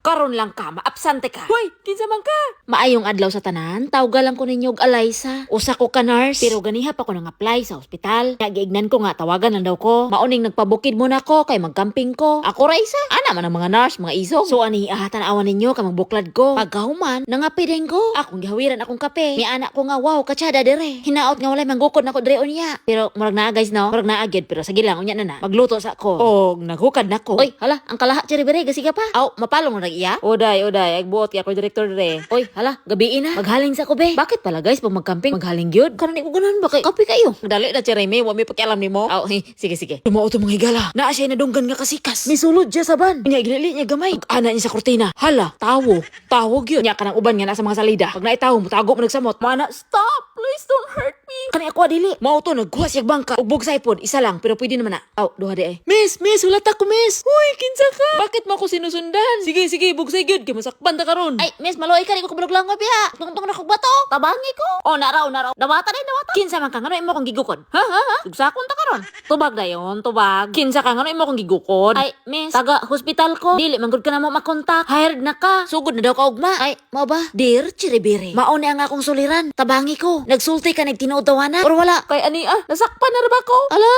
Karon lang ka, maabsante ka. Hoy, kinsa man ka? Maayong adlaw sa tanan, tawga lang ko ninyo og Alaysa. Usa ko ka nurse, pero ganiha pa ko nang apply sa ospital. Nagiignan ko nga tawagan lang daw ko. Mauning nagpabukid muna ko kay magcamping ko. Ako ra isa. Ana man ang mga nurse, mga isog. So ani ahatan awan ninyo kay magbuklad ko. Pagkahuman, nangapideng ko. Akong gihawiran akong kape. Ni anak ko nga wow, katsada dire. Hinaot nga walay manggukod nako dire unya. Pero murag naa guys no, murag naa gyud pero sige lang unya na. Magluto sa ko. Og naghukad nako. Oy, hala, ang kalaha chiri-bere gasiga pa. Aw, mapalong na iya. Oday, agbuot kay ako direktor dire. Oy, hala, gabi na. Maghaling sa ko be. Bakit pala guys pag magcamping maghaling gyud? Karon ko ganahan ba kay kape kayo? Dali na chiri me, wa may pakialam nimo. Aw, sige. Dumao to mga higala. Naa siya nadunggan nga kasikas. Misulod siya sa ban. Nya ginili niya gamay. Ana niya sa kurtina. Hala, tawo gyud. Nya kanang uban nga nasa mga salida. Pag naitawo mo tago mo nagsamot. Mana, stop. Please don't hurt me. Kani ako dili. Mao to nagguwas yak bangka. Ugbog sa ipod, isa lang pero pwede naman na. Aw, duha di ay. Miss, ulat ako miss. Uy, kinsa ka? Bakit mo ako sinusundan? Sige, bugsay gyud kay masakpan ta karon. Ay, miss, maloy ka ko kabalog lang biya. Tungtong na kog bato. Tabangi ko. Oh, naraw. Dawata. Kinsa man ka ngano imo kong gigukod? Ha? Sugsakon ta karon. Tubag dayon, tubag. Kinsa ka ngano imo kong gigukod? Ay, miss, taga hospital ko. Dili man gud ka na mo makontak. Hired na ka. Sugod na daw ka ugma. Ay, mao ba? Dear chiribiri. Mao ni ang akong suliran. Tabangi ko. Nagsulti ka nagtinuod tawanan or wala? Kay ani nasakpan na ra ba ko? Ala.